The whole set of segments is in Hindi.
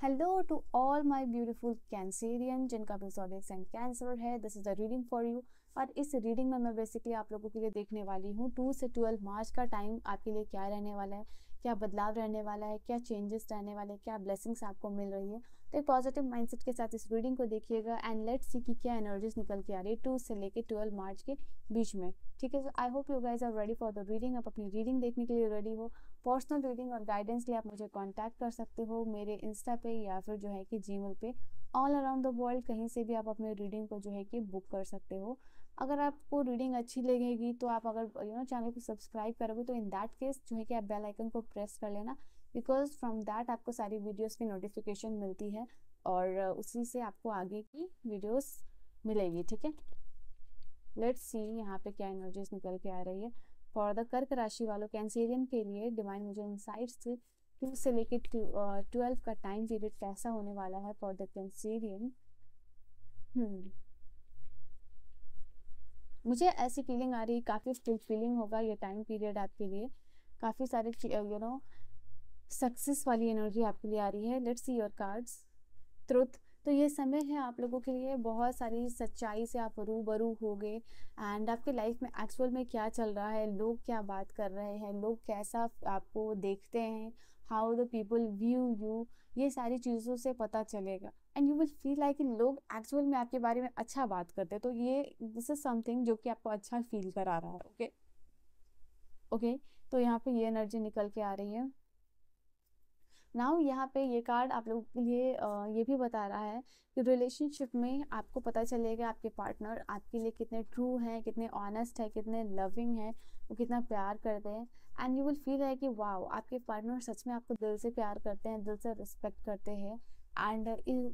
Hello to all my beautiful Cancerian जिनका भी ज़ोडिएक साइन कैंसर है। This is a reading for you. और इस रीडिंग में मैं बेसिकली आप लोगों के लिए देखने वाली हूँ 2 से 12 मार्च का टाइम आपके लिए क्या रहने वाला है, क्या बदलाव रहने वाला है, क्या चेंजेस रहने वाले हैं, क्या ब्लेसिंग्स आपको मिल रही है। तो एक पॉजिटिव माइंडसेट के साथ इस रीडिंग को देखिएगा एंड लेट्स सी कि क्या एनर्जीज निकल के आ रही है 2 से लेके 12 मार्च के बीच में। ठीक है, I hope you guys are ready for the reading. आप अपनी रीडिंग देखने के लिए रेडी हो। पर्सनल रीडिंग और गाइडेंस के लिए आप मुझे कांटेक्ट कर सकते हो मेरे इंस्टा पे या फिर जो है कि जीमेल पे। ऑल अराउंड द वर्ल्ड कहीं से भी आप अपने रीडिंग को जो है कि बुक कर सकते हो। अगर आपको रीडिंग अच्छी लगेगी तो आप अगर चैनल को सब्सक्राइब करोगे तो इन दैट केस जो है कि आप बेल आइकन को प्रेस कर लेना, बिकॉज फ्रॉम दैट आपको सारी वीडियोस की नोटिफिकेशन मिलती है और उसी से आपको आगे की वीडियोस मिलेगी। ठीक है, लेट्स सी यहाँ पे क्या एनर्जीज निकल के आ रही है फॉर द कर्क राशि वालों कैंसेरियन के लिए। डिवाइन मुझे इनसाइट से 2 से लेके 12 का टाइम पीरियड कैसा होने वाला है फॉर द कैंसेरियन। मुझे ऐसी फीलिंग आ रही है काफ़ी फुलफिलिंग होगा ये टाइम पीरियड आपके लिए। काफ़ी सारे सक्सेस वाली एनर्जी आपके लिए आ रही है। Let's see your cards. Truth. तो ये समय है आप लोगों के लिए बहुत सारी सच्चाई से आप रूबरू हो गए एंड आपके लाइफ में एक्चुअल में क्या चल रहा है, लोग क्या बात कर रहे हैं, लोग कैसा आपको देखते हैं, how the people view you, ये सारी चीज़ों से पता चलेगा and you will feel like लोग एक्चुअल में आपके बारे में अच्छा बात करते हैं। तो ये दिस इज समथिंग जो कि आपको अच्छा फील करा रहा है। ओके ओके, तो यहाँ पे ये एनर्जी निकल के आ रही है नाउ। यहाँ पे ये कार्ड आप लोगों के लिए ये भी बता रहा है कि रिलेशनशिप में आपको पता चलेगा आपके पार्टनर आपके लिए कितने ट्रू हैं, कितने ऑनेस्ट है, कितने लविंग है, वो कितना प्यार करते हैं एंड यू विल फील है कि वाओ आपके पार्टनर सच में आपको दिल से प्यार करते हैं, दिल से रिस्पेक्ट करते हैं। एंड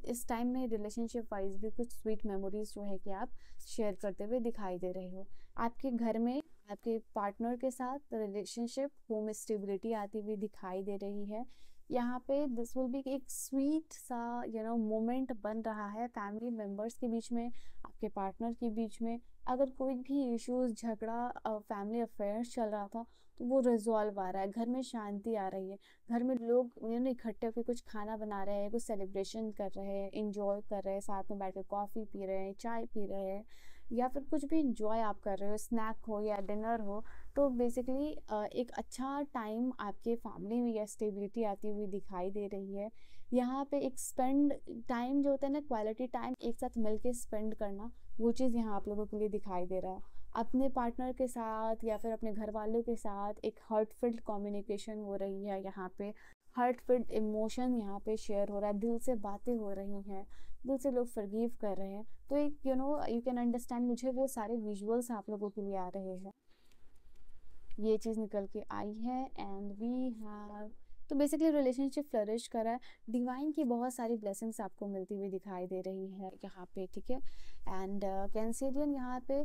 इस टाइम में रिलेशनशिप वाइज भी कुछ स्वीट मेमोरीज जो है कि आप शेयर करते हुए दिखाई दे रहे हो। आपके घर में आपके पार्टनर के साथ रिलेशनशिप होम स्टेबिलिटी आती हुई दिखाई दे रही है। यहाँ पे दिस विल बी एक स्वीट सा मोमेंट बन रहा है फैमिली मेम्बर्स के बीच में, आपके पार्टनर के बीच में। अगर कोई भी इश्यूज झगड़ा फैमिली अफेयर्स चल रहा था तो वो रिजॉल्व आ रहा है, घर में शांति आ रही है। घर में लोग इकट्ठे होकर कुछ खाना बना रहे हैं, कुछ सेलिब्रेशन कर रहे हैं, इंजॉय कर रहे हैं, साथ में बैठ कर कॉफ़ी पी रहे हैं, चाय पी रहे हैं, या फिर कुछ भी इंजॉय आप कर रहे हो, स्नैक हो या डिनर हो। तो बेसिकली एक अच्छा टाइम आपके फैमिली में या स्टेबिलिटी आती हुई दिखाई दे रही है। यहाँ पे एक स्पेंड टाइम जो होता है ना, क्वालिटी टाइम एक साथ मिलके स्पेंड करना, वो चीज़ यहाँ आप लोगों के लिए दिखाई दे रहा है। अपने पार्टनर के साथ या फिर अपने घर वालों के साथ एक हार्टफिल्ड कम्युनिकेशन हो रही है। यहाँ पे हार्टफिल्ड इमोशन यहाँ पे शेयर हो रहा है, दिल से बातें हो रही हैं, दिल से लोग फॉरगिव कर रहे हैं। तो एक यू कैन अंडरस्टैंड, मुझे वो सारे विजुअल्स आप लोगों के लिए आ रहे हैं। ये चीज़ निकल के आई है एंड वी हैव, तो बेसिकली रिलेशनशिप फ्लरिश कर रहा है। डिवाइन की बहुत सारी ब्लेसिंग्स आपको मिलती हुई दिखाई दे रही है यहाँ पे। ठीक है, एंड कैंसेरियन यहाँ पे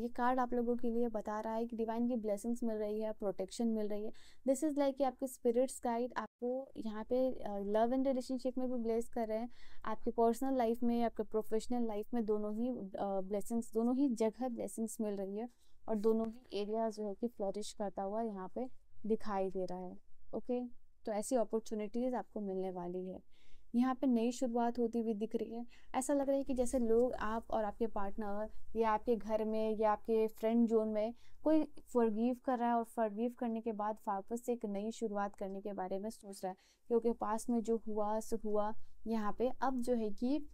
ये कार्ड आप लोगों के लिए बता रहा है कि डिवाइन की ब्लेसिंग्स मिल रही है, प्रोटेक्शन मिल रही है। दिस इज़ लाइक कि आपके स्पिरिट्स गाइड आपको यहाँ पे लव एंड रिलेशनशिप में भी ब्लेस कर रहे हैं, आपके पर्सनल लाइफ में, आपके प्रोफेशनल लाइफ में, दोनों ही ब्लेसिंग्स, दोनों ही जगह ब्लेसिंग्स मिल रही है और दोनों ही एरिया जो है कि फ्लरिश करता हुआ यहाँ पे दिखाई दे रहा है। ओके, तो ऐसी अपॉर्चुनिटीज़ आपको मिलने वाली है। यहाँ पे नई शुरुआत होती हुई दिख रही है। ऐसा लग रहा है कि जैसे लोग, आप और आपके पार्टनर या आपके घर में या आपके फ्रेंड जोन में कोई फॉरगिव कर रहा है और फॉरगिव करने के बाद वापस से एक नई शुरुआत करने के बारे में सोच रहा है, क्योंकि पास में जो हुआ सो हुआ। यहाँ पे अब जो है कि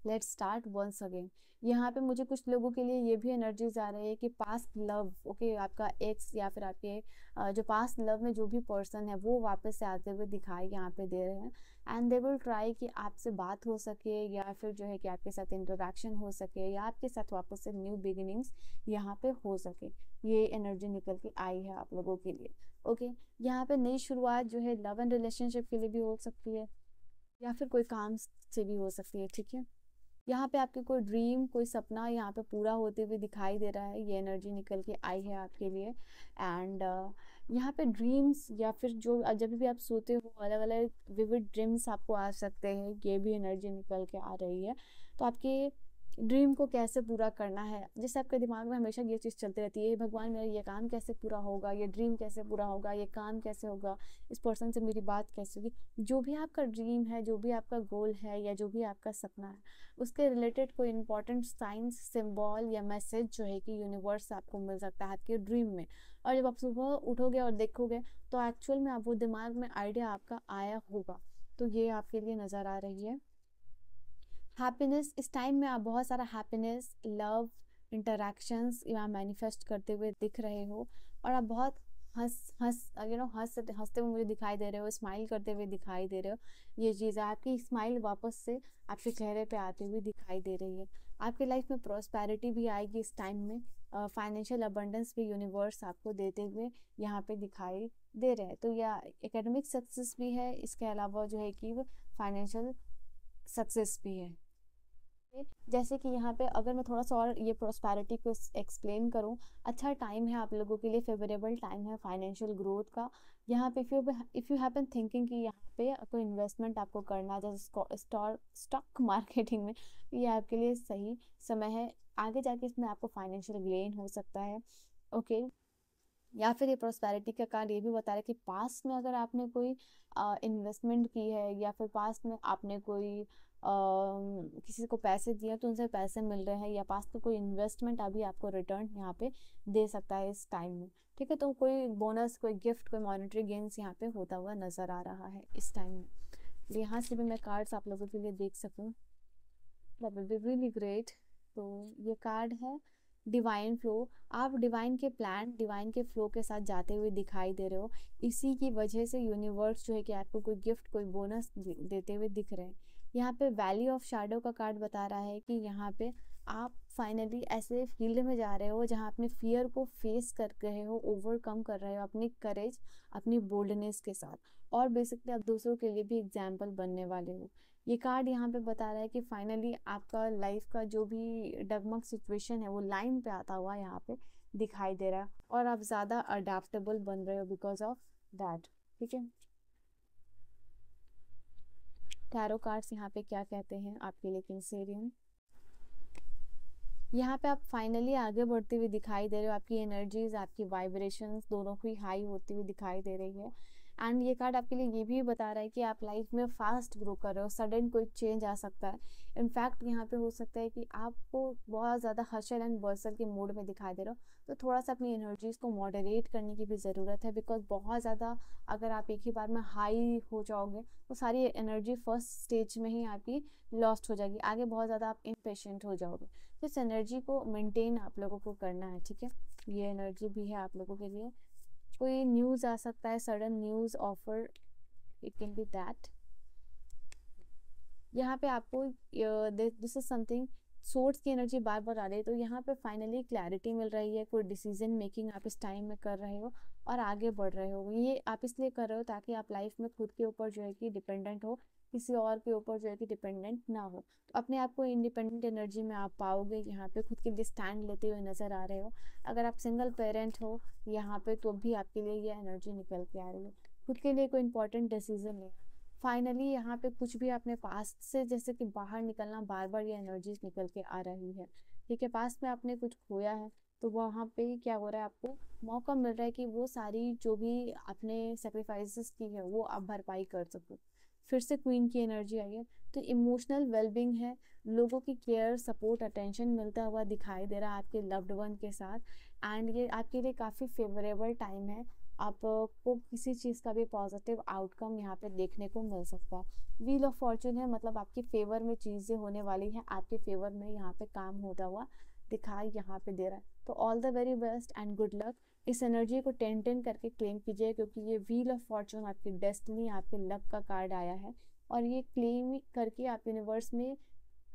लेट्स स्टार्ट वंस अगेन। यहाँ पे मुझे कुछ लोगों के लिए ये भी एनर्जीज आ रही है कि पास्ट लव, ओके, आपका एक्स या फिर आपके जो पास्ट लव में जो भी पर्सन है वो वापस से आते हुए दिखाई यहाँ पे दे रहे हैं एंड दे विल ट्राई कि आपसे बात हो सके या फिर जो है कि आपके साथ इंटरेक्शन हो सके या आपके साथ वापस से न्यू बिगिनिंग्स यहाँ पे हो सके। ये एनर्जी निकल के आई है आप लोगों के लिए। ओके, यहाँ पे नई शुरुआत जो है लव एंड रिलेशनशिप के लिए भी हो सकती है या फिर कोई काम से भी हो सकती है। ठीक है, यहाँ पे आपके कोई ड्रीम, कोई सपना यहाँ पे पूरा होते हुए दिखाई दे रहा है। ये एनर्जी निकल के आई है आपके लिए एंड यहाँ पे ड्रीम्स या फिर जो जब भी आप सोते हो अलग अलग विविड ड्रीम्स आपको आ सकते हैं, ये भी एनर्जी निकल के आ रही है। तो आपके ड्रीम को कैसे पूरा करना है, जैसे आपके दिमाग में हमेशा ये चीज़ चलती रहती है, भगवान मेरा ये काम कैसे पूरा होगा, ये ड्रीम कैसे पूरा होगा, ये काम कैसे होगा, इस पर्सन से मेरी बात कैसे होगी। जो भी आपका ड्रीम है, जो भी आपका गोल है, या जो भी आपका सपना है, उसके रिलेटेड कोई इंपॉर्टेंट साइंस सिंबल या मैसेज जो है कि यूनिवर्स से आपको मिल सकता है आपके ड्रीम में। और जब आप सुबह उठोगे और देखोगे तो एक्चुअल में आप वो दिमाग में आइडिया आपका आया होगा। तो ये आपके लिए नज़र आ रही है। हैप्पीनेस, इस टाइम में आप बहुत सारा हैप्पीनेस, लव, इंटरैक्शंस यहाँ मैनिफेस्ट करते हुए दिख रहे हो। और आप बहुत हंस हंस हंसते हुए मुझे दिखाई दे रहे हो, स्माइल करते हुए दिखाई दे रहे हो। ये चीज़ है, आपकी स्माइल वापस से आपके चेहरे पे आती हुई दिखाई दे रही है। आपकी लाइफ में प्रॉस्पेरिटी भी आएगी इस टाइम में। फाइनेंशियल अबंडेंस भी यूनिवर्स आपको देते हुए यहाँ पे दिखाई दे रहे हैं। तो या एकेडमिक सक्सेस भी है, इसके अलावा जो है कि फाइनेंशियल सक्सेस भी है। जैसे कि यहाँ पे अगर मैं थोड़ा सा और ये प्रोस्पेरिटी को एक्सप्लेन करूँ, अच्छा टाइम है आप लोगों के लिए, फेवरेबल टाइम है फाइनेंशियल ग्रोथ का। यहाँ पे इफ़ यू हैपन थिंकिंग कि यहाँ पे कोई इन्वेस्टमेंट आपको करना है जैसे स्टॉक मार्केटिंग में, ये आपके लिए सही समय है। आगे जाके इसमें आपको फाइनेंशियल गेन हो सकता है। ओके। या फिर ये प्रोस्पेरिटी का कार्ड ये भी बता रहा है कि पास्ट में अगर आपने कोई इन्वेस्टमेंट की है, या फिर पास्ट में आपने कोई किसी को पैसे दिए तो उनसे पैसे मिल रहे हैं, या पास्ट में कोई इन्वेस्टमेंट अभी आपको रिटर्न यहाँ पे दे सकता है इस टाइम में। ठीक है, तो कोई बोनस, कोई गिफ्ट, कोई मॉनेटरी गेन्स यहाँ पे होता हुआ नज़र आ रहा है इस टाइम में। यहाँ से भी मैं कार्ड्स आप लोगों के लिए देख सकूँ, that will be really great. तो ये कार्ड है डिवाइन फ्लो। आप डिवाइन के प्लान, डिवाइन के फ्लो के साथ जाते हुए दिखाई दे रहे हो। इसी की वजह से यूनिवर्स जो है कि आपको कोई गिफ्ट, कोई बोनस देते हुए दिख रहे हैं। यहाँ पे वैली ऑफ शैडो का कार्ड बता रहा है कि यहाँ पे आप फाइनली ऐसे फील्ड में जा रहे हो जहाँ अपने फियर को फेस कर रहे हो, ओवरकम कर रहे हो अपनी करेज, अपनी बोल्डनेस के साथ। और बेसिकली आप दूसरों के लिए भी एग्जाम्पल बनने वाले हो। ये कार्ड यहाँ पे बता रहा है कि फाइनली आपका लाइफ का जो भी डगमग सिचुएशन है वो लाइन पे आता हुआ यहाँ पे दिखाई दे रहा है, और आप ज़्यादा अडेप्टेबल बन रहे हो बिकॉज ऑफ दैट। ठीक है, टैरो कार्ड्स यहाँ पे क्या कहते हैं आपके लिए किंसेरियन। यहाँ पे आप फाइनली आगे बढ़ते हुए दिखाई दे रहे हो, आपकी एनर्जीज, आपकी वाइब्रेशंस दोनों ही हाई होती हुई दिखाई दे रही है। एंड ये कार्ड आपके लिए ये भी बता रहा है कि आप लाइफ में फास्ट ग्रो कर रहे हो, सडन कोई चेंज आ सकता है। इनफैक्ट यहाँ पे हो सकता है कि आपको बहुत ज़्यादा हशल एंड बर्सल के मूड में दिखाई दे रहा हो, तो थोड़ा सा अपनी एनर्जीज को मॉडरेट करने की भी ज़रूरत है। बिकॉज बहुत ज़्यादा अगर आप एक ही बार में हाई हो जाओगे तो सारी एनर्जी फर्स्ट स्टेज में ही आपकी लॉस्ट हो जाएगी, आगे बहुत ज़्यादा आप इम्पेशेंट हो जाओगे। तो इस एनर्जी को मेंटेन आप लोगों को करना है। ठीक है, ये एनर्जी भी है आप लोगों के लिए। कोई न्यूज़ आ सकता है, sudden news offer, it can be that. यहाँ पे आपको दिस इज समथिंग, सोर्स की एनर्जी बार बार आ रही है, तो यहाँ पे फाइनली क्लैरिटी मिल रही है। कोई डिसीजन मेकिंग आप इस टाइम में कर रहे हो और आगे बढ़ रहे हो। ये आप इसलिए कर रहे हो ताकि आप लाइफ में खुद के ऊपर जो है कि डिपेंडेंट हो, किसी और के ऊपर जो है कि डिपेंडेंट ना हो। तो अपने आप को इंडिपेंडेंट एनर्जी में आप पाओगे, यहाँ पे खुद के लिए स्टैंड लेते हुए नज़र आ रहे हो। अगर आप सिंगल पेरेंट हो यहाँ पे तो भी आपके लिए ये एनर्जी निकल के आ रही है। खुद के लिए कोई इंपॉर्टेंट डिसीजन लेना, फाइनली यहाँ पे कुछ भी अपने पास्ट से जैसे कि बाहर निकलना, बार बार ये एनर्जीज निकल के आ रही है। ठीक है, पास्ट में आपने कुछ खोया है तो वहाँ पे क्या हो रहा है, आपको मौका मिल रहा है कि वो सारी जो भी आपने सेक्रीफाइसेस की है वो आप भरपाई कर सको। फिर से क्वीन की एनर्जी आई है, तो इमोशनल वेलबींग है, लोगों की केयर, सपोर्ट, अटेंशन मिलता हुआ दिखाई दे रहा है आपके लव्ड वन के साथ। एंड ये आपके लिए काफ़ी फेवरेबल टाइम है, आपको किसी चीज़ का भी पॉजिटिव आउटकम यहाँ पे देखने को मिल सकता है। व्हील ऑफ फॉर्चून है, मतलब आपके फेवर में चीज़ें होने वाली हैं, आपके फेवर में यहाँ पे काम होता हुआ दिखाई यहाँ पे दे रहा है। तो all the very best and good luck. इस एनर्जी को 10-10 करके क्लेम कीजिए, क्योंकि ये व्हील ऑफ फॉर्चून आपकी डेस्टिनी, आपके लक का कार्ड आया है। और ये क्लेम करके आप यूनिवर्स में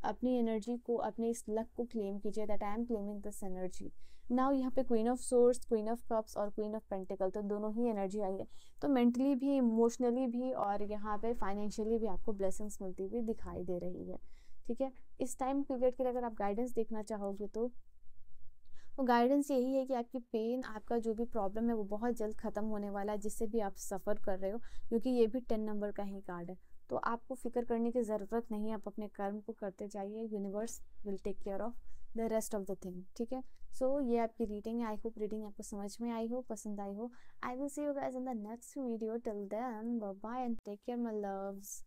अपनी एनर्जी को, अपने इस लक को क्लेम कीजिए, that I am claiming this energy now. यहाँ पे queen of source, queen of cups और क्वीन ऑफ पेंटिकल, तो दोनों ही एनर्जी आई है। तो मेंटली भी, इमोशनली भी और यहाँ पे फाइनेंशियली भी आपको ब्लेसिंग्स मिलती हुई दिखाई दे रही है। ठीक है, इस टाइम पीरियड के लिए अगर आप गाइडेंस देखना चाहोगे तो गाइडेंस यही है कि आपकी पेन, आपका जो भी प्रॉब्लम है वो बहुत जल्द ख़त्म होने वाला है, जिससे भी आप सफ़र कर रहे हो, क्योंकि ये भी 10 नंबर का ही कार्ड है। तो आपको फिक्र करने की ज़रूरत नहीं है, आप अपने कर्म को करते जाइए, universe will take care of the rest of the thing, ठीक है। सो ये आपकी रीडिंग है, आई होप रीडिंग आपको समझ में आई हो, पसंद आई हो। I will see you guys in the next video, till then bye bye and take care my loves.